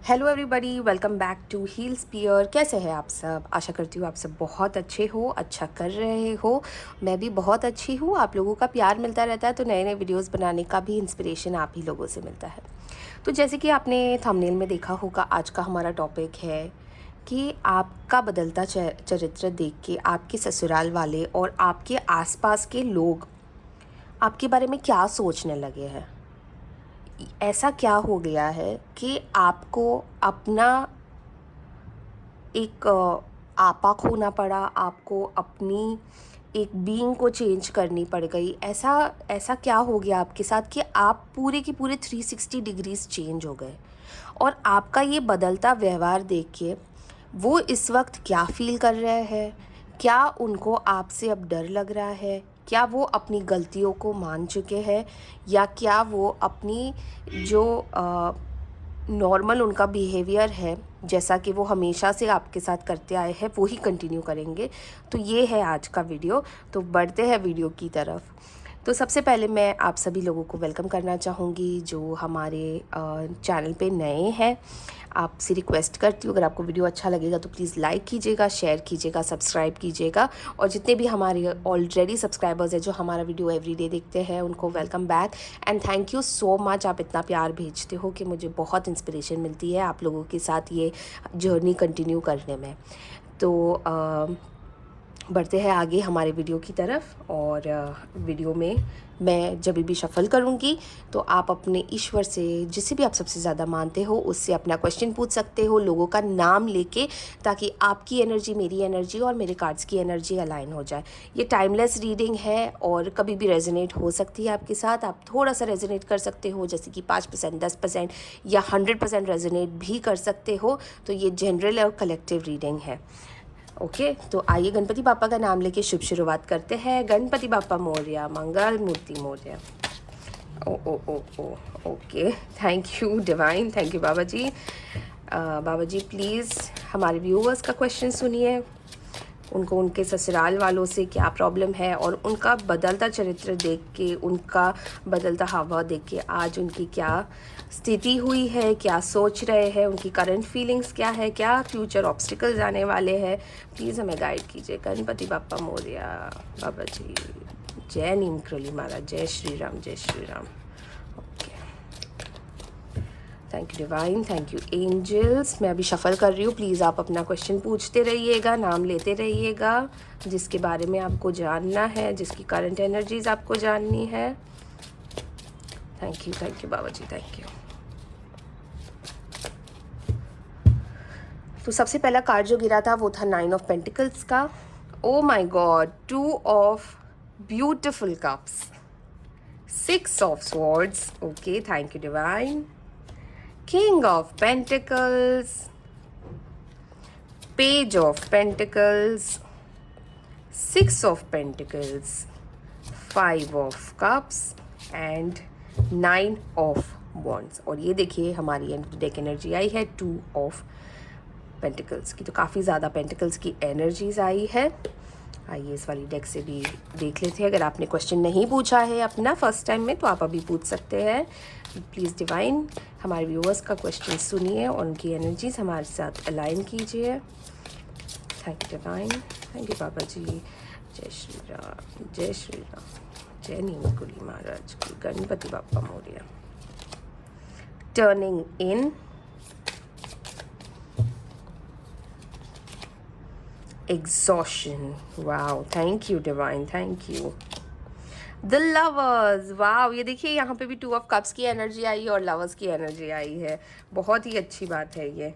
Hello everybody, welcome back to heal sphere. कैसे हैं आप सब? आशा करती हूँ आप सब बहुत अच्छे हो, अच्छा कर रहे हो। मैं भी बहुत अच्छी हूँ। आप लोगों का प्यार मिलता रहता है तो नए नए वीडियोस बनाने का भी इंस्पिरेशन आप ही लोगों से मिलता है। तो जैसे कि आपने थंबनेल में देखा होगा, आज का हमारा टॉपिक है कि आपका बदलता चरित्र देख के आपके ससुराल वाले और आपके आसपास के लोग आपके बारे में क्या सोचने लगे हैं। ऐसा क्या हो गया है कि आपको अपना एक आपा खोना पड़ा, आपको अपनी एक बीइंग को चेंज करनी पड़ गई। ऐसा ऐसा क्या हो गया आपके साथ कि आप पूरे के पूरे 360 डिग्रीज चेंज हो गए। और आपका ये बदलता व्यवहार देख के वो इस वक्त क्या फील कर रहे हैं? क्या उनको आपसे अब डर लग रहा है? क्या वो अपनी गलतियों को मान चुके हैं, या क्या वो अपनी जो नॉर्मल उनका बिहेवियर है, जैसा कि वो हमेशा से आपके साथ करते आए हैं, वो ही कंटिन्यू करेंगे? तो ये है आज का वीडियो। तो बढ़ते हैं वीडियो की तरफ। तो सबसे पहले मैं आप सभी लोगों को वेलकम करना चाहूँगी जो हमारे चैनल पे नए हैं। आपसे रिक्वेस्ट करती हूँ, अगर आपको वीडियो अच्छा लगेगा तो प्लीज़ लाइक कीजिएगा, शेयर कीजिएगा, सब्सक्राइब कीजिएगा। और जितने भी हमारे ऑलरेडी सब्सक्राइबर्स हैं जो हमारा वीडियो एवरीडे देखते हैं, उनको welcome back and thank you so much. आप इतना प्यार भेजते हो कि मुझे बहुत इंस्पिरेशन मिलती है आप लोगों के साथ ये जर्नी कंटिन्यू करने में। तो बढ़ते हैं आगे हमारे वीडियो की तरफ। और वीडियो में मैं जब भी शफल करूँगी तो आप अपने ईश्वर से, जिसे भी आप सबसे ज़्यादा मानते हो, उससे अपना क्वेश्चन पूछ सकते हो, लोगों का नाम लेके, ताकि आपकी एनर्जी, मेरी एनर्जी और मेरे कार्ड्स की एनर्जी अलाइन हो जाए। ये टाइमलेस रीडिंग है और कभी भी रेजोनेट हो सकती है आपके साथ। आप थोड़ा सा रेजोनेट कर सकते हो, जैसे कि 5%, 10% या 100% रेजोनेट भी कर सकते हो। तो ये जनरल और कलेक्टिव रीडिंग है। ओके, तो आइए गणपति बापा का नाम लेके शुभ शुरुआत करते हैं। गणपति बापा मोरया, मंगल मूर्ति मोरया। ओ ओ ओ ओ okay, thank you divine, thank you बाबा जी। बाबा जी प्लीज़ हमारे व्यूअर्स का क्वेश्चन सुनिए। उनको उनके ससुराल वालों से क्या प्रॉब्लम है और उनका बदलता चरित्र देख के, उनका बदलता हाव देख के आज उनकी क्या स्थिति हुई है, क्या सोच रहे हैं, उनकी करंट फीलिंग्स क्या है, क्या फ्यूचर ऑब्स्टिकल्स आने वाले हैं। प्लीज़ हमें गाइड कीजिए। गणपति बापा मोरया। बाबा जी जय नीम क्रोली महाराज, जय श्री राम, जय Shri Ram. Thank you divine, thank you angels. मैं अभी शफल कर रही हूँ, प्लीज़ आप अपना क्वेश्चन पूछते रहिएगा, नाम लेते रहिएगा, जिसके बारे में आपको जानना है, जिसकी करंट एनर्जीज आपको जाननी है। Thank you Baba ji, thank you. तो सबसे पहला कार्ड जो गिरा था वो था 9 ऑफ पेंटिकल्स का। Oh my god, 2 of beautiful cups, 6 of swords. Okay, thank you divine. King of Pentacles, Page of Pentacles, 6 of Pentacles, 5 of Cups and 9 of Wands। और ये देखिए हमारी एंड डेक एनर्जी आई है 2 of Pentacles की। तो काफ़ी ज़्यादा Pentacles की एनर्जीज आई है। आइए इस वाली डेक से भी देख लेते हैं। अगर आपने क्वेश्चन नहीं पूछा है अपना फर्स्ट टाइम में तो आप अभी पूछ सकते हैं। प्लीज़ डिवाइन हमारे व्यूअर्स का क्वेश्चन सुनिए और उनकी एनर्जीज हमारे साथ अलाइन कीजिए। Thank you divine, thank you बाबा जी। जय श्री राम, जय श्री राम, जय नीम कुली महाराज की। Ganpati Bappa Morya. Turning in, exhaustion, wow, thank you divine, thank you। The lovers, wow, ये देखिए यहाँ पे भी 2 ऑफ कप्स की एनर्जी आई और लवर्स की एनर्जी आई है। बहुत ही अच्छी बात है ये।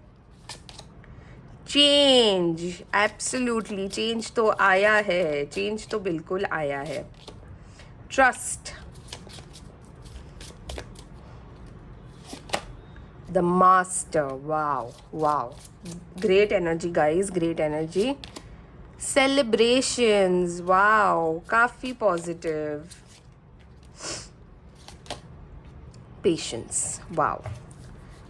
चेंज, एब्सोल्युटली चेंज तो आया है, चेंज तो बिल्कुल आया है। Trust, the master, wow wow, great energy guys, great energy. Celebrations, wow, काफ़ी पॉजिटिव। Patience, wow.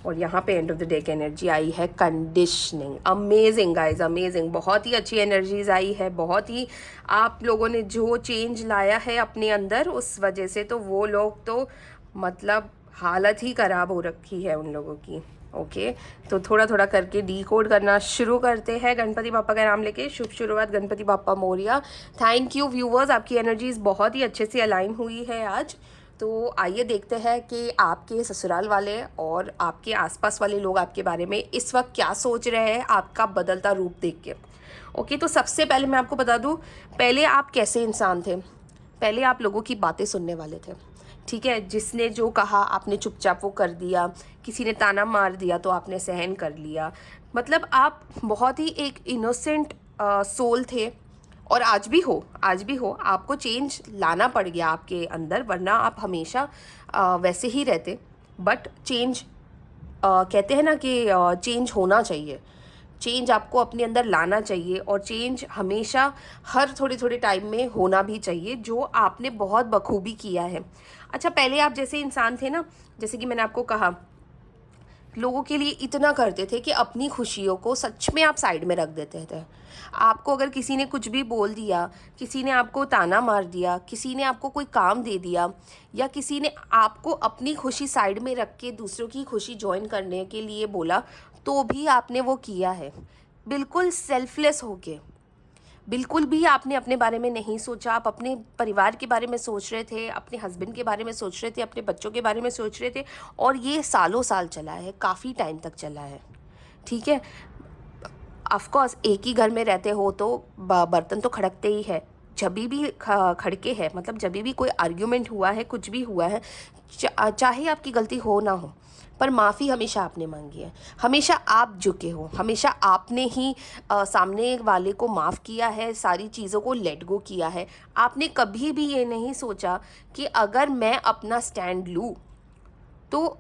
और यहाँ पे एंड ऑफ द डे की एनर्जी आई है कंडीशनिंग। अमेजिंग गाइज, अमेजिंग, बहुत ही अच्छी एनर्जीज आई है। बहुत ही आप लोगों ने जो चेंज लाया है अपने अंदर, उस वजह से तो वो लोग तो मतलब हालत ही ख़राब हो रखी है उन लोगों की। ओके तो थोड़ा थोड़ा करके डिकोड करना शुरू करते हैं गणपति बापा का नाम लेके। शुभ शुरुआत गणपति बापा मोरिया। थैंक यू व्यूवर्स, आपकी एनर्जीज बहुत ही अच्छे से अलाइन हुई है आज। तो आइए देखते हैं कि आपके ससुराल वाले और आपके आसपास वाले लोग आपके बारे में इस वक्त क्या सोच रहे हैं आपका बदलता रूप देख के। ओके तो सबसे पहले मैं आपको बता दूं, पहले आप कैसे इंसान थे। पहले आप लोगों की बातें सुनने वाले थे, ठीक है। जिसने जो कहा आपने चुपचाप वो कर दिया, किसी ने ताना मार दिया तो आपने सहन कर लिया। मतलब आप बहुत ही एक इनोसेंट सोल थे, और आज भी हो, आज भी हो। आपको चेंज लाना पड़ गया आपके अंदर, वरना आप हमेशा वैसे ही रहते। बट चेंज कहते हैं ना कि चेंज होना चाहिए, चेंज आपको अपने अंदर लाना चाहिए, और चेंज हमेशा हर थोड़े थोड़े टाइम में होना भी चाहिए, जो आपने बहुत बखूबी किया है। अच्छा, पहले आप जैसे इंसान थे ना, जैसे कि मैंने आपको कहा, लोगों के लिए इतना करते थे कि अपनी खुशियों को सच में आप साइड में रख देते थे। आपको अगर किसी ने कुछ भी बोल दिया, किसी ने आपको ताना मार दिया, किसी ने आपको कोई काम दे दिया, या किसी ने आपको अपनी खुशी साइड में रख के दूसरों की खुशी ज्वाइन करने के लिए बोला, तो भी आपने वो किया है, बिल्कुल सेल्फलेस होके। बिल्कुल भी आपने अपने बारे में नहीं सोचा। आप अपने परिवार के बारे में सोच रहे थे, अपने हस्बैंड के बारे में सोच रहे थे, अपने बच्चों के बारे में सोच रहे थे, और ये सालों साल चला है, काफ़ी टाइम तक चला है, ठीक है। ऑफ कोर्स एक ही घर में रहते हो तो बर्तन तो खड़कते ही है। जब भी खड़के है, मतलब जब भी कोई आर्ग्यूमेंट हुआ है, कुछ भी हुआ है, चाहे आपकी गलती हो ना हो, पर माफ़ी हमेशा आपने मांगी है, हमेशा आप झुके हो, हमेशा आपने ही सामने वाले को माफ़ किया है, सारी चीज़ों को लेट गो किया है। आपने कभी भी ये नहीं सोचा कि अगर मैं अपना स्टैंड लूँ तो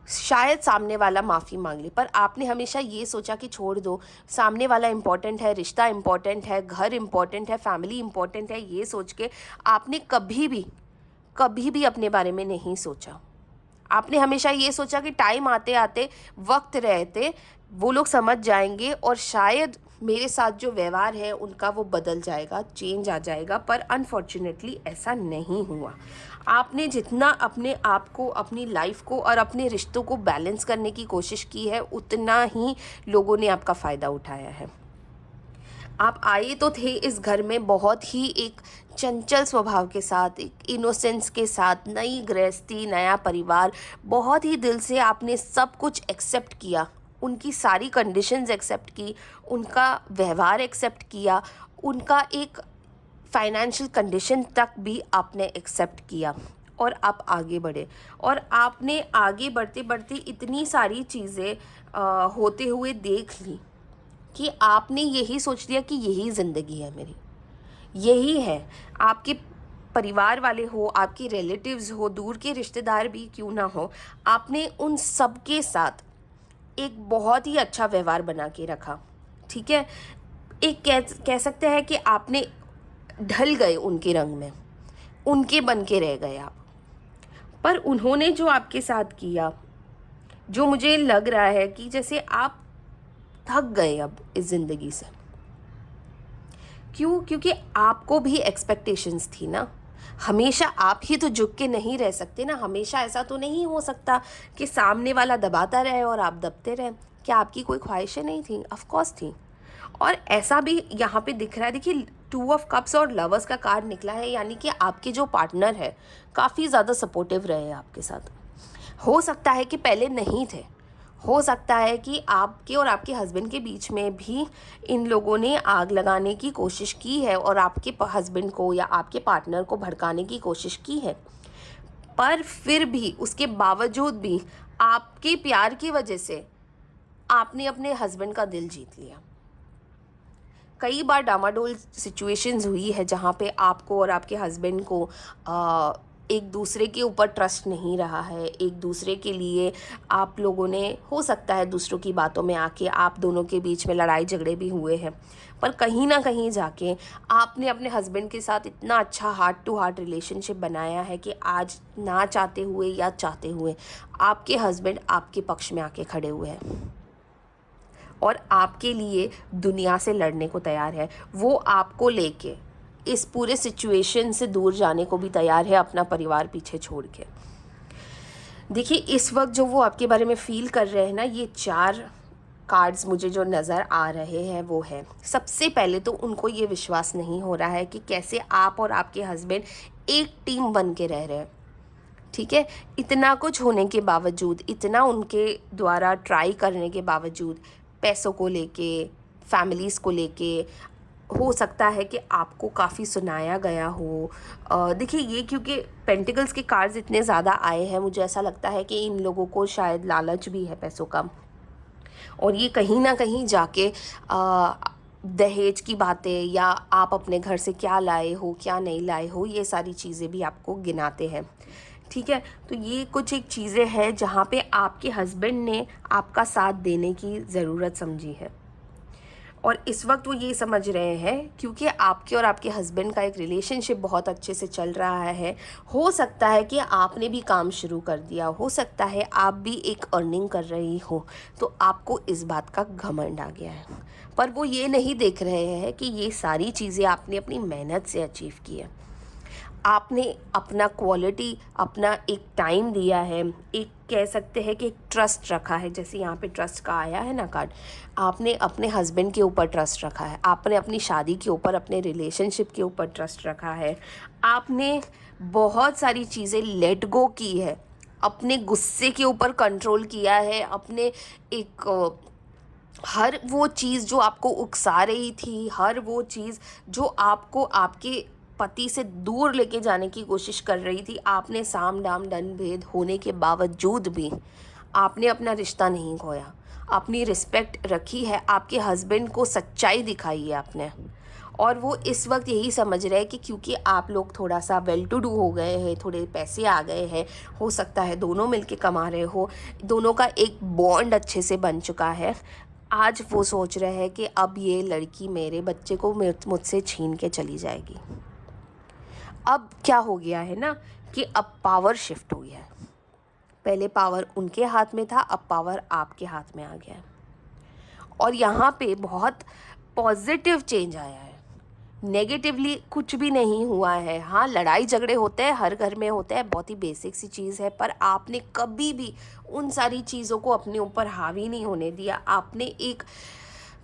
शायद सामने वाला माफ़ी मांग ले, पर आपने हमेशा ये सोचा कि छोड़ दो, सामने वाला इम्पॉर्टेंट है, रिश्ता इम्पॉर्टेंट है, घर इम्पॉर्टेंट है, फैमिली इम्पॉर्टेंट है। ये सोच के आपने कभी भी अपने बारे में नहीं सोचा। आपने हमेशा ये सोचा कि टाइम आते आते, वक्त रहते, वो लोग समझ जाएंगे, और शायद मेरे साथ जो व्यवहार है उनका वो बदल जाएगा, चेंज आ जाएगा। पर अनफॉर्चुनेटली ऐसा नहीं हुआ। आपने जितना अपने आप को, अपनी लाइफ को और अपने रिश्तों को बैलेंस करने की कोशिश की है, उतना ही लोगों ने आपका फ़ायदा उठाया है। आप आए तो थे इस घर में बहुत ही एक चंचल स्वभाव के साथ, एक इनोसेंस के साथ, नई गृहस्थी, नया परिवार, बहुत ही दिल से आपने सब कुछ एक्सेप्ट किया, उनकी सारी कंडीशंस एक्सेप्ट की, उनका व्यवहार एक्सेप्ट किया, उनका एक फाइनेंशियल कंडीशन तक भी आपने एक्सेप्ट किया, और आप आगे बढ़े। और आपने आगे बढ़ते बढ़ते इतनी सारी चीज़ें होते हुए देख ली कि आपने यही सोच लिया कि यही ज़िंदगी है मेरी, यही है। आपके परिवार वाले हो, आपके रिलेटिव्स हो, दूर के रिश्तेदार भी क्यों ना हो, आपने उन सब के साथ एक बहुत ही अच्छा व्यवहार बना के रखा, ठीक है। एक कह सकते हैं कि आपने ढल गए उनके रंग में, उनके बन के रह गए आप। पर उन्होंने जो आपके साथ किया, जो मुझे लग रहा है कि जैसे आप थक गए अब इस ज़िंदगी से। क्यों? क्योंकि आपको भी एक्सपेक्टेशंस थी ना। हमेशा आप ही तो झुक के नहीं रह सकते ना, हमेशा ऐसा तो नहीं हो सकता कि सामने वाला दबाता रहे और आप दबते रहे। क्या आपकी कोई ख्वाहिशें नहीं थी? ऑफ कोर्स थी। और ऐसा भी यहाँ पे दिख रहा है, देखिए 2 ऑफ कप्स और लवर्स का कार्ड निकला है, यानी कि आपके जो पार्टनर है काफ़ी ज़्यादा सपोर्टिव रहे हैं आपके साथ। हो सकता है कि पहले नहीं थे, हो सकता है कि आपके और आपके हस्बैंड के बीच में भी इन लोगों ने आग लगाने की कोशिश की है, और आपके हस्बैंड को या आपके पार्टनर को भड़काने की कोशिश की है। पर फिर भी, उसके बावजूद भी, आपके प्यार की वजह से आपने अपने हस्बैंड का दिल जीत लिया। कई बार डामाडोल सिचुएशंस हुई है जहाँ पे आपको और आपके हस्बैंड को एक दूसरे के ऊपर ट्रस्ट नहीं रहा है, एक दूसरे के लिए आप लोगों ने, हो सकता है दूसरों की बातों में आके आप दोनों के बीच में लड़ाई झगड़े भी हुए हैं, पर कहीं ना कहीं जाके आपने अपने हस्बैंड के साथ इतना अच्छा हार्ट टू हार्ट रिलेशनशिप बनाया है कि आज ना चाहते हुए या चाहते हुए आपके हस्बैंड आपके पक्ष में आके खड़े हुए हैं, और आपके लिए दुनिया से लड़ने को तैयार है। वो आपको लेके इस पूरे सिचुएशन से दूर जाने को भी तैयार है, अपना परिवार पीछे छोड़ के। देखिए, इस वक्त जो वो आपके बारे में फ़ील कर रहे हैं ना, ये 4 कार्ड्स मुझे जो नज़र आ रहे हैं वो है, सबसे पहले तो उनको ये विश्वास नहीं हो रहा है कि कैसे आप और आपके हस्बैंड एक टीम बन के रह रहे हैं। ठीक है, इतना कुछ होने के बावजूद, इतना उनके द्वारा ट्राई करने के बावजूद, पैसों को लेके, फैमिलीज़ को लेके, हो सकता है कि आपको काफ़ी सुनाया गया हो। देखिए, ये क्योंकि पेंटिकल्स के कार्ड्स इतने ज़्यादा आए हैं, मुझे ऐसा लगता है कि इन लोगों को शायद लालच भी है पैसों का, और ये कहीं ना कहीं जाके दहेज की बातें या आप अपने घर से क्या लाए हो क्या नहीं लाए हो, ये सारी चीज़ें भी आपको गिनाते हैं। ठीक है, तो ये कुछ एक चीज़ें हैं जहाँ पे आपके हस्बैंड ने आपका साथ देने की ज़रूरत समझी है, और इस वक्त वो ये समझ रहे हैं क्योंकि आपके और आपके हस्बैंड का एक रिलेशनशिप बहुत अच्छे से चल रहा है। हो सकता है कि आपने भी काम शुरू कर दिया, हो सकता है आप भी एक अर्निंग कर रही हो, तो आपको इस बात का घमंड आ गया है। पर वो ये नहीं देख रहे हैं कि ये सारी चीज़ें आपने अपनी मेहनत से अचीव की है। आपने अपना क्वालिटी, अपना एक टाइम दिया है, एक कह सकते हैं कि एक ट्रस्ट रखा है, जैसे यहाँ पे ट्रस्ट का आया है ना कार्ड। आपने अपने हस्बैंड के ऊपर ट्रस्ट रखा है, आपने अपनी शादी के ऊपर, अपने रिलेशनशिप के ऊपर ट्रस्ट रखा है, आपने बहुत सारी चीज़ें लेट गो की है, अपने गुस्से के ऊपर कंट्रोल किया है, अपने एक हर वो चीज़ जो आपको उकसा रही थी, हर वो चीज़ जो आपको आपके पति से दूर लेके जाने की कोशिश कर रही थी, आपने साम दाम दंड भेद होने के बावजूद भी आपने अपना रिश्ता नहीं खोया, अपनी रिस्पेक्ट रखी है, आपके हस्बैंड को सच्चाई दिखाई है आपने। और वो इस वक्त यही समझ रहे हैं कि क्योंकि आप लोग थोड़ा सा वेल टू डू हो गए हैं, थोड़े पैसे आ गए हैं, हो सकता है दोनों मिलके कमा रहे हो, दोनों का एक बॉन्ड अच्छे से बन चुका है, आज वो सोच रहे हैं कि अब ये लड़की मेरे बच्चे को मुझसे छीन के चली जाएगी। अब क्या हो गया है ना कि अब पावर शिफ्ट हो गया है। पहले पावर उनके हाथ में था, अब पावर आपके हाथ में आ गया है, और यहाँ पे बहुत पॉजिटिव चेंज आया है। नेगेटिवली कुछ भी नहीं हुआ है। हाँ, लड़ाई झगड़े होते हैं, हर घर में होते हैं, बहुत ही बेसिक सी चीज़ है, पर आपने कभी भी उन सारी चीज़ों को अपने ऊपर हावी नहीं होने दिया। आपने एक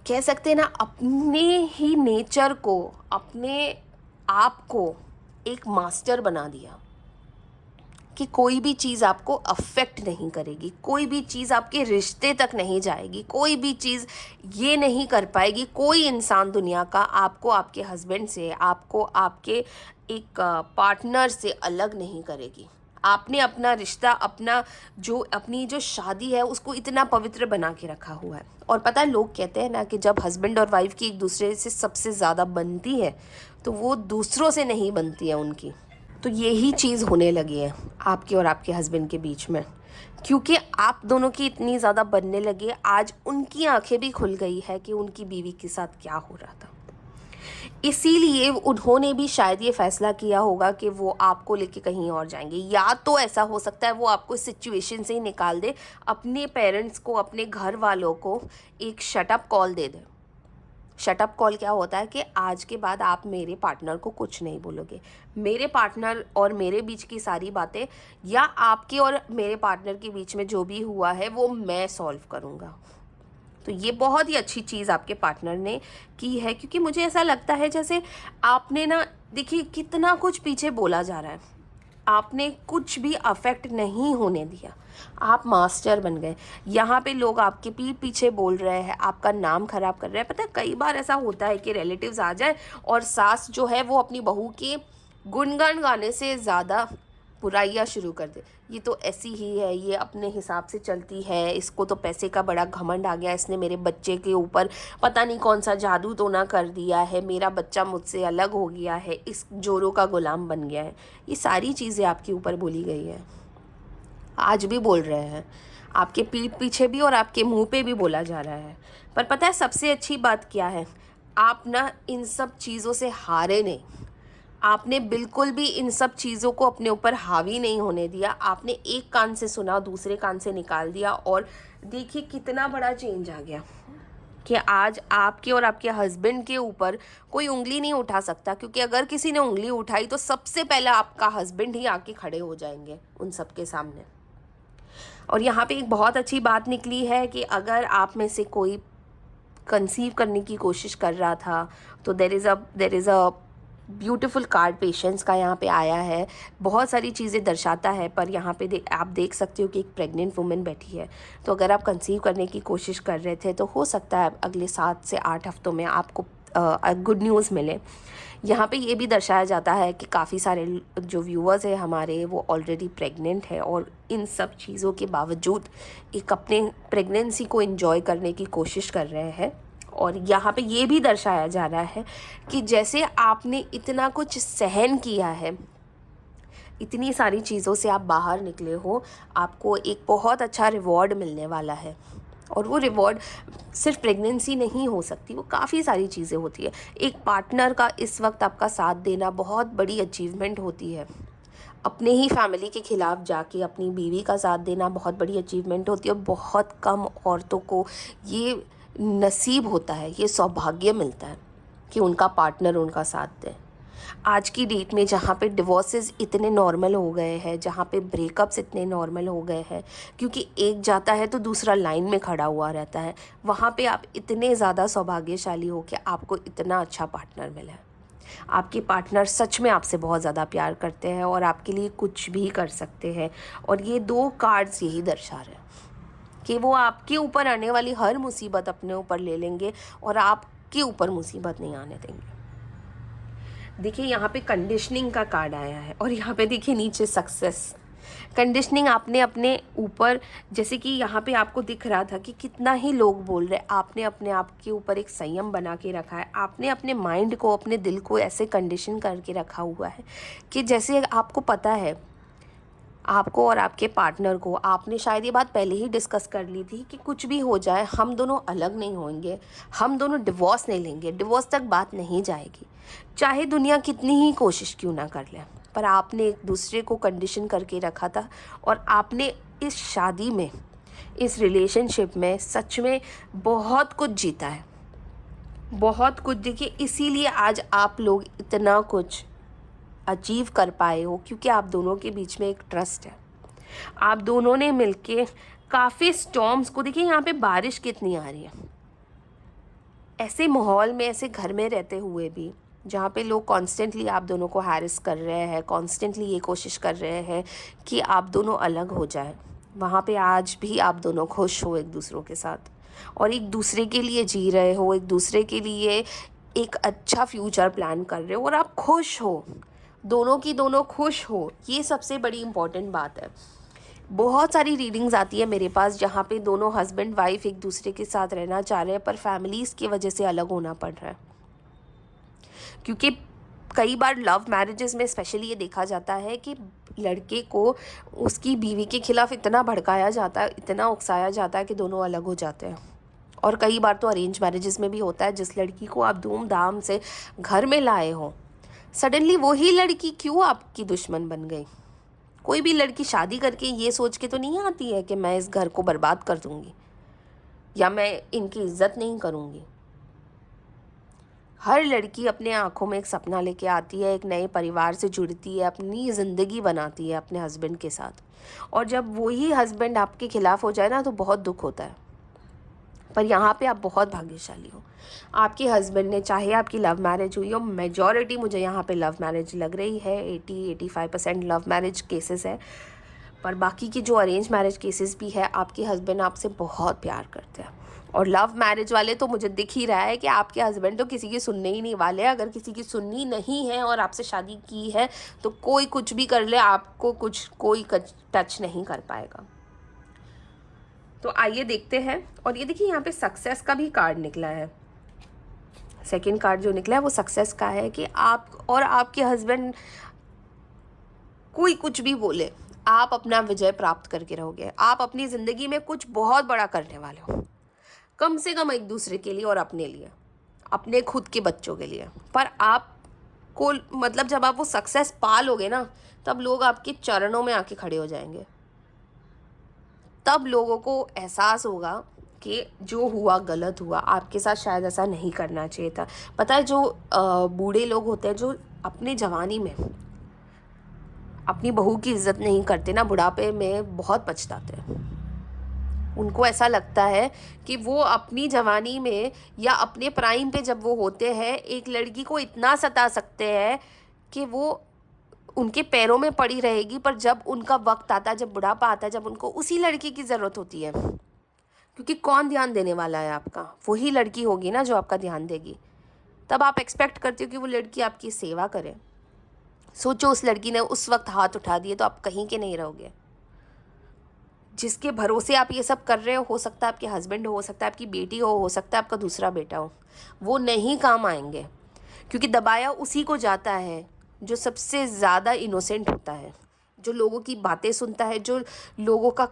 कह सकते हैं ना, अपने ही नेचर को, अपने आप को एक मास्टर बना दिया कि कोई भी चीज़ आपको अफेक्ट नहीं करेगी, कोई भी चीज़ आपके रिश्ते तक नहीं जाएगी, कोई भी चीज़ ये नहीं कर पाएगी, कोई इंसान दुनिया का आपको आपके हस्बैंड से, आपको आपके एक पार्टनर से अलग नहीं करेगी। आपने अपना रिश्ता, अपनी जो शादी है उसको इतना पवित्र बना के रखा हुआ है। और पता है, लोग कहते हैं ना कि जब हस्बैंड और वाइफ की एक दूसरे से सबसे ज़्यादा बनती है तो वो दूसरों से नहीं बनती है उनकी। तो यही चीज़ होने लगी है आपके और आपके हस्बैंड के बीच में, क्योंकि आप दोनों की इतनी ज़्यादा बनने लगी है। आज उनकी आंखें भी खुल गई है कि उनकी बीवी के साथ क्या हो रहा था, इसीलिए उन्होंने भी शायद ये फैसला किया होगा कि वो आपको लेके कहीं और जाएंगे। या तो ऐसा हो सकता है वो आपको इस सिचुएशन से ही निकाल दे, अपने पेरेंट्स को, अपने घर वालों को एक शटअप कॉल दे दे। शटअप कॉल क्या होता है कि आज के बाद आप मेरे पार्टनर को कुछ नहीं बोलोगे, मेरे पार्टनर और मेरे बीच की सारी बातें, या आपके और मेरे पार्टनर के बीच में जो भी हुआ है वो मैं सॉल्व करूँगा। तो ये बहुत ही अच्छी चीज़ आपके पार्टनर ने की है, क्योंकि मुझे ऐसा लगता है जैसे आपने ना, देखिए कितना कुछ पीछे बोला जा रहा है, आपने कुछ भी अफेक्ट नहीं होने दिया, आप मास्टर बन गए। यहाँ पे लोग आपके पीठ पीछे बोल रहे हैं, आपका नाम खराब कर रहे हैं। पता है, कई बार ऐसा होता है कि रिलेटिव्स आ जाए और सास जो है वो अपनी बहू के गुणगान गाने से ज़्यादा बुराइयाँ शुरू कर दे। ये तो ऐसी ही है, ये अपने हिसाब से चलती है, इसको तो पैसे का बड़ा घमंड आ गया, इसने मेरे बच्चे के ऊपर पता नहीं कौन सा जादू टोना कर दिया है, मेरा बच्चा मुझसे अलग हो गया है, इस जोरों का गुलाम बन गया है। ये सारी चीज़ें आपके ऊपर बोली गई है, आज भी बोल रहे हैं, आपके पीठ पीछे भी और आपके मुंह पे भी बोला जा रहा है। पर पता है सबसे अच्छी बात क्या है, आप ना इन सब चीज़ों से हारे नहीं, आपने बिल्कुल भी इन सब चीज़ों को अपने ऊपर हावी नहीं होने दिया। आपने एक कान से सुना, दूसरे कान से निकाल दिया, और देखिए कितना बड़ा चेंज आ गया कि आज आपके और आपके हस्बैंड के ऊपर कोई उंगली नहीं उठा सकता, क्योंकि अगर किसी ने उंगली उठाई तो सबसे पहले आपका हस्बैंड ही आके खड़े हो जाएंगे उन सब के सामने। और यहाँ पे एक बहुत अच्छी बात निकली है कि अगर आप में से कोई कंसीव करने की कोशिश कर रहा था तो there is a beautiful card patience का यहाँ पे आया है। बहुत सारी चीज़ें दर्शाता है, पर यहाँ पे आप देख सकते हो कि एक प्रेग्नेंट वुमेन बैठी है। तो अगर आप कंसीव करने की कोशिश कर रहे थे तो हो सकता है अगले 7 से 8 हफ्तों में आपको गुड न्यूज़ मिले। यहाँ पे ये भी दर्शाया जाता है कि काफ़ी सारे जो व्यूअर्स हैं हमारे, वो ऑलरेडी प्रेग्नेंट है और इन सब चीज़ों के बावजूद एक अपने प्रेगनेंसी को एंजॉय करने की कोशिश कर रहे हैं। और यहाँ पे ये भी दर्शाया जा रहा है कि जैसे आपने इतना कुछ सहन किया है, इतनी सारी चीज़ों से आप बाहर निकले हो, आपको एक बहुत अच्छा रिवॉर्ड मिलने वाला है। और वो रिवॉर्ड सिर्फ प्रेगनेंसी नहीं हो सकती, वो काफ़ी सारी चीज़ें होती है। एक पार्टनर का इस वक्त आपका साथ देना बहुत बड़ी अचीवमेंट होती है। अपने ही फैमिली के ख़िलाफ़ जाके अपनी बीवी का साथ देना बहुत बड़ी अचीवमेंट होती है। और बहुत कम औरतों को ये नसीब होता है, ये सौभाग्य मिलता है कि उनका पार्टनर उनका साथ दे। आज की डेट में जहाँ पे डिवोर्सेस इतने नॉर्मल हो गए हैं, जहाँ पे ब्रेकअप्स इतने नॉर्मल हो गए हैं, क्योंकि एक जाता है तो दूसरा लाइन में खड़ा हुआ रहता है, वहाँ पे आप इतने ज़्यादा सौभाग्यशाली हो कि आपको इतना अच्छा पार्टनर मिला है। आपके पार्टनर सच में आपसे बहुत ज़्यादा प्यार करते हैं और आपके लिए कुछ भी कर सकते हैं। और ये 2 कार्ड्स यही दर्शा रहे हैं कि वो आपके ऊपर आने वाली हर मुसीबत अपने ऊपर ले लेंगे और आपके ऊपर मुसीबत नहीं आने देंगे। देखिए यहाँ पे कंडीशनिंग का कार्ड आया है और यहाँ पे देखिए नीचे सक्सेस। कंडीशनिंग आपने अपने ऊपर, जैसे कि यहाँ पे आपको दिख रहा था कि कितना ही लोग बोल रहे, आपने अपने आप के ऊपर एक संयम बना के रखा है। आपने अपने माइंड को, अपने दिल को ऐसे कंडीशन करके रखा हुआ है कि जैसे आपको पता है, आपको और आपके पार्टनर को, आपने शायद ये बात पहले ही डिस्कस कर ली थी कि कुछ भी हो जाए हम दोनों अलग नहीं होंगे, हम दोनों डिवोर्स नहीं लेंगे, डिवोर्स तक बात नहीं जाएगी, चाहे दुनिया कितनी ही कोशिश क्यों ना कर ले। पर आपने एक दूसरे को कंडीशन करके रखा था और आपने इस शादी में, इस रिलेशनशिप में सच में बहुत कुछ जीता है, बहुत कुछ। देखिए इसीलिए आज आप लोग इतना कुछ अचीव कर पाए हो, क्योंकि आप दोनों के बीच में एक ट्रस्ट है। आप दोनों ने मिलके काफ़ी स्टॉर्म्स को, देखिए यहाँ पे बारिश कितनी आ रही है, ऐसे माहौल में, ऐसे घर में रहते हुए भी, जहाँ पे लोग कॉन्स्टेंटली आप दोनों को हैरेस कर रहे हैं, कॉन्स्टेंटली ये कोशिश कर रहे हैं कि आप दोनों अलग हो जाए, वहाँ पे आज भी आप दोनों खुश हो एक दूसरों के साथ और एक दूसरे के लिए जी रहे हो, एक दूसरे के लिए एक अच्छा फ्यूचर प्लान कर रहे हो और आप खुश हो, दोनों की दोनों खुश हो। ये सबसे बड़ी इम्पॉर्टेंट बात है। बहुत सारी रीडिंग्स आती है मेरे पास जहाँ पे दोनों हस्बैंड वाइफ एक दूसरे के साथ रहना चाह रहे हैं, पर फैमिलीज़ की वजह से अलग होना पड़ रहा है। क्योंकि कई बार लव मैरिजेस में स्पेशली ये देखा जाता है कि लड़के को उसकी बीवी के खिलाफ़ इतना भड़काया जाता है, इतना उकसाया जाता है कि दोनों अलग हो जाते हैं। और कई बार तो अरेंज मैरिजेस में भी होता है, जिस लड़की को आप धूमधाम से घर में लाए हो, सडनली वही लड़की क्यों आपकी दुश्मन बन गई। कोई भी लड़की शादी करके ये सोच के तो नहीं आती है कि मैं इस घर को बर्बाद कर दूंगी या मैं इनकी इज्जत नहीं करूंगी। हर लड़की अपने आँखों में एक सपना लेके आती है, एक नए परिवार से जुड़ती है, अपनी ज़िंदगी बनाती है अपने हस्बैंड के साथ। और जब वही हस्बैंड आपके खिलाफ़ हो जाए ना, तो बहुत दुख होता है। पर यहाँ पे आप बहुत भाग्यशाली हो, आपके हस्बैंड ने, चाहे आपकी लव मैरिज हुई हो, मेजॉरिटी मुझे यहाँ पे लव मैरिज लग रही है, 80-85% लव मैरिज केसेस है। पर बाकी की जो अरेंज मैरिज केसेस भी है, आपके हस्बैंड आपसे बहुत प्यार करते हैं। और लव मैरिज वाले तो मुझे दिख ही रहा है कि आपके हस्बैंड तो किसी की सुनने ही नहीं वाले। अगर किसी की सुननी नहीं है और आपसे शादी की है तो कोई कुछ भी कर ले, आपको कोई टच नहीं कर पाएगा। तो आइए देखते हैं। और ये देखिए यहाँ पे सक्सेस का भी कार्ड निकला है। सेकंड कार्ड जो निकला है वो सक्सेस का है कि आप और आपके हस्बैंड, कोई कुछ भी बोले, आप अपना विजय प्राप्त करके रहोगे। आप अपनी ज़िंदगी में कुछ बहुत बड़ा करने वाले हो, कम से कम एक दूसरे के लिए और अपने लिए, अपने खुद के बच्चों के लिए। पर आपको, मतलब जब आप वो सक्सेस पा लोगे ना, तब लोग आपके चरणों में आके खड़े हो जाएंगे। तब लोगों को एहसास होगा कि जो हुआ गलत हुआ, आपके साथ शायद ऐसा नहीं करना चाहिए था। पता है, जो बूढ़े लोग होते हैं, जो अपनी जवानी में अपनी बहू की इज्जत नहीं करते ना, बुढ़ापे में बहुत पछताते हैं। उनको ऐसा लगता है कि वो अपनी जवानी में या अपने प्राइम पे जब वो होते हैं एक लड़की को इतना सता सकते हैं कि वो उनके पैरों में पड़ी रहेगी, पर जब उनका वक्त आता है, जब बुढ़ापा आता है, जब उनको उसी लड़की की ज़रूरत होती है, क्योंकि कौन ध्यान देने वाला है आपका, वही लड़की होगी ना जो आपका ध्यान देगी, तब आप एक्सपेक्ट करते हो कि वो लड़की आपकी सेवा करे। सोचो उस लड़की ने उस वक्त हाथ उठा दिए तो आप कहीं के नहीं रहोगे। जिसके भरोसे आप ये सब कर रहे हो सकता है आपके हस्बैंड हो सकता है आपकी बेटी हो सकता है आपका दूसरा बेटा हो, वो नहीं काम आएंगे, क्योंकि दबाया उसी को जाता है जो सबसे ज़्यादा इनोसेंट होता है, जो लोगों की बातें सुनता है, जो लोगों का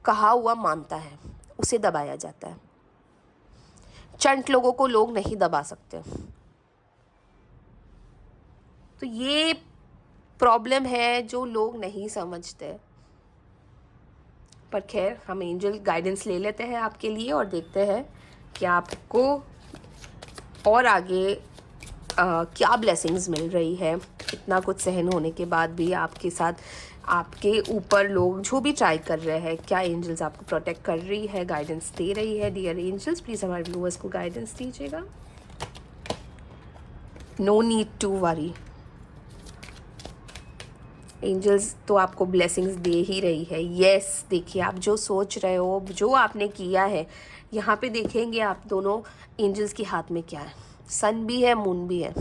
कहा हुआ मानता है, उसे दबाया जाता है। चंट लोगों को लोग नहीं दबा सकते। तो ये प्रॉब्लम है जो लोग नहीं समझते। पर खैर, हम एंजल गाइडेंस ले लेते हैं आपके लिए और देखते हैं कि आपको और आगे क्या ब्लेसिंग्स मिल रही है। इतना कुछ सहन होने के बाद भी आपके साथ, आपके ऊपर लोग जो भी ट्राई कर रहे हैं, क्या एंजल्स आपको प्रोटेक्ट कर रही है, गाइडेंस दे रही है। डियर एंजल्स, प्लीज़ हमारे व्यूअर्स को गाइडेंस दीजिएगा। No need to worry. Angels तो आपको ब्लेसिंग्स दे ही रही है। यस, देखिए आप जो सोच रहे हो, जो आपने किया है, यहाँ पे देखेंगे आप दोनों एंजल्स के हाथ में क्या है। सन भी है, मून भी है।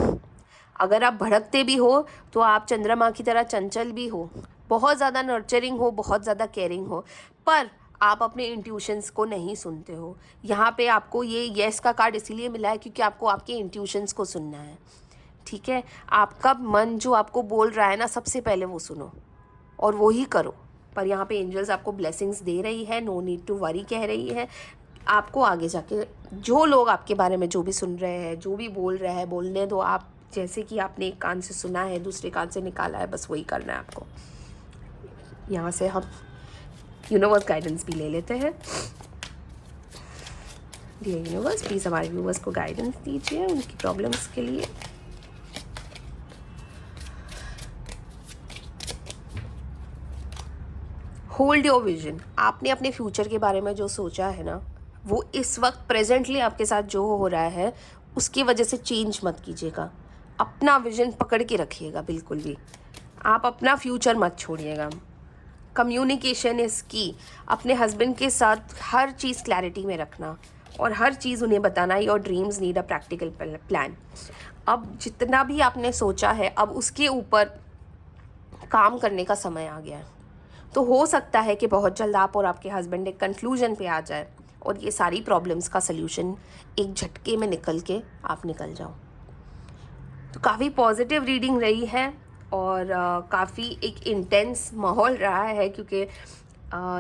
अगर आप भड़कते भी हो तो आप चंद्रमा की तरह चंचल भी हो, बहुत ज़्यादा नर्चरिंग हो, बहुत ज़्यादा केयरिंग हो, पर आप अपने इंट्यूशंस को नहीं सुनते हो। यहाँ पे आपको ये येस का कार्ड इसीलिए मिला है क्योंकि आपको आपके इंट्यूशंस को सुनना है। ठीक है, आपका मन जो आपको बोल रहा है ना, सबसे पहले वो सुनो और वो ही करो। पर यहाँ पे एंजल्स आपको ब्लेसिंग्स दे रही है, नो नीड टू वरी कह रही है। आपको आगे जाके जो लोग आपके बारे में जो भी सुन रहे हैं, जो भी बोल रहे हैं, बोलने दो। आप जैसे कि आपने एक कान से सुना है, दूसरे कान से निकाला है, बस वही करना है आपको। यहाँ से हम यूनिवर्स गाइडेंस भी ले लेते हैं। डियर यूनिवर्स, प्लीज़ हमारे व्यूवर्स को गाइडेंस दीजिए उनकी प्रॉब्लम्स के लिए। Hold your vision. आपने अपने फ्यूचर के बारे में जो सोचा है ना, वो इस वक्त प्रेजेंटली आपके साथ जो हो रहा है उसकी वजह से चेंज मत कीजिएगा। अपना विजन पकड़ के रखिएगा, बिल्कुल भी आप अपना फ्यूचर मत छोड़िएगा। कम्युनिकेशन इज़ की। अपने हस्बैंड के साथ हर चीज़ क्लैरिटी में रखना और हर चीज़ उन्हें बताना। Your dreams need a practical plan. अब जितना भी आपने सोचा है, अब उसके ऊपर काम करने का समय आ गया है। तो हो सकता है कि बहुत जल्द आप और आपके हस्बैंड एक कंक्लूजन पे आ जाए और ये सारी प्रॉब्लम्स का सल्यूशन एक झटके में निकल के आप निकल जाओ। तो काफ़ी पॉजिटिव रीडिंग रही है और काफ़ी एक इंटेंस माहौल रहा है, क्योंकि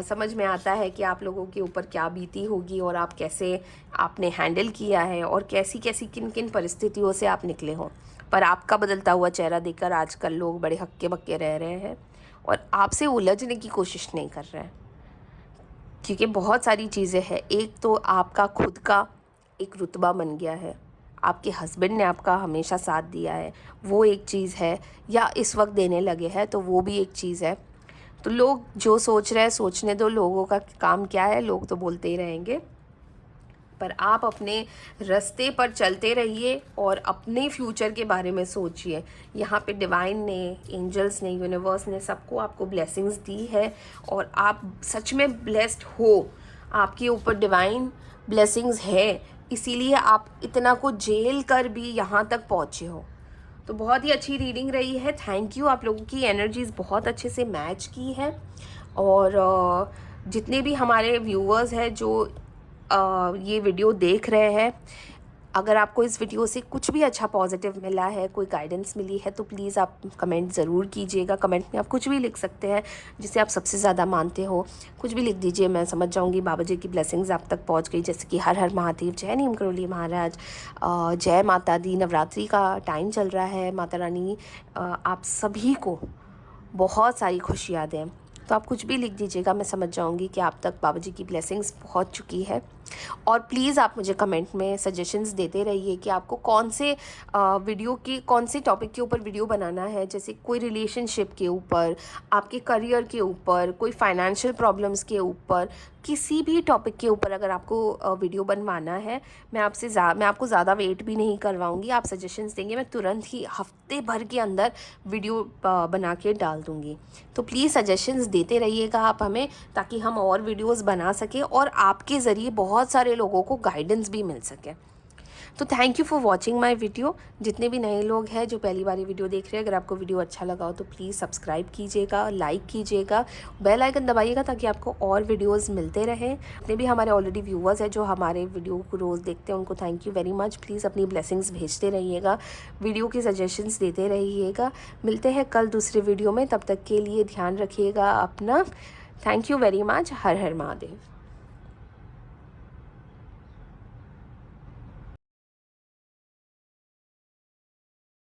समझ में आता है कि आप लोगों के ऊपर क्या बीती होगी और आप कैसे आपने हैंडल किया है और कैसी कैसी किन किन परिस्थितियों से आप निकले हो। पर आपका बदलता हुआ चेहरा देखकर आजकल लोग बड़े हक्के बक्के रह रहे हैं और आपसे उलझने की कोशिश नहीं कर रहे हैं, क्योंकि बहुत सारी चीज़ें हैं। एक तो आपका खुद का एक रुतबा बन गया है, आपके हस्बैंड ने आपका हमेशा साथ दिया है, वो एक चीज़ है, या इस वक्त देने लगे हैं तो वो भी एक चीज़ है। तो लोग जो सोच रहे हैं सोचने दो, लोगों का काम क्या है, लोग तो बोलते ही रहेंगे। पर आप अपने रास्ते पर चलते रहिए और अपने फ्यूचर के बारे में सोचिए। यहाँ पे डिवाइन ने, एंजल्स ने, यूनिवर्स ने सबको आपको ब्लेसिंग्स दी है और आप सच में ब्लेस्ड हो। आपके ऊपर डिवाइन ब्लेसिंग्स है, इसीलिए आप इतना कुछ झेल कर भी यहाँ तक पहुँचे हो। तो बहुत ही अच्छी रीडिंग रही है। थैंक यू, आप लोगों की एनर्जीज़ बहुत अच्छे से मैच की है। और जितने भी हमारे व्यूअर्स हैं जो ये वीडियो देख रहे हैं, अगर आपको इस वीडियो से कुछ भी अच्छा पॉजिटिव मिला है, कोई गाइडेंस मिली है, तो प्लीज़ आप कमेंट ज़रूर कीजिएगा। कमेंट में आप कुछ भी लिख सकते हैं जिसे आप सबसे ज़्यादा मानते हो, कुछ भी लिख दीजिए, मैं समझ जाऊंगी बाबा जी की ब्लेसिंग्स आप तक पहुंच गई। जैसे कि हर हर महादेव, जय नीम करोली महाराज, जय माता दी। नवरात्रि का टाइम चल रहा है, माता रानी आप सभी को बहुत सारी खुशियाँ दें। तो आप कुछ भी लिख दीजिएगा, मैं समझ जाऊंगी कि आप तक बाबा जी की ब्लेसिंग्स पहुंच चुकी है। और प्लीज़ आप मुझे कमेंट में सजेशंस देते रहिए कि आपको कौन से वीडियो के कौन से टॉपिक के ऊपर वीडियो बनाना है, जैसे कोई रिलेशनशिप के ऊपर, आपके करियर के ऊपर, कोई फाइनेंशियल प्रॉब्लम्स के ऊपर, किसी भी टॉपिक के ऊपर अगर आपको वीडियो बनवाना है, मैं आपको ज़्यादा वेट भी नहीं करवाऊंगी। आप सजेशंस देंगे, मैं तुरंत ही हफ्ते भर के अंदर वीडियो बना के डाल दूँगी। तो प्लीज़ सजेशंस देते रहिएगा आप हमें, ताकि हम और वीडियोस बना सकें और आपके ज़रिए बहुत सारे लोगों को गाइडेंस भी मिल सके। तो thank you for watching my video. जितने भी नए लोग हैं जो पहली बार ये वीडियो देख रहे हैं, अगर आपको वीडियो अच्छा लगा हो तो प्लीज़ सब्सक्राइब कीजिएगा, लाइक कीजिएगा, बेल आइकन दबाइएगा ताकि आपको और वीडियोस मिलते रहें। जितने भी हमारे ऑलरेडी व्यूवर्स हैं जो हमारे वीडियो को रोज़ देखते हैं, उनको thank you very much. Please अपनी ब्लेसिंग्स भेजते रहिएगा, वीडियो की सजेशंस देते रहिएगा। मिलते हैं कल दूसरे वीडियो में, तब तक के लिए ध्यान रखिएगा अपना। Thank you very much. Her her Mahadev.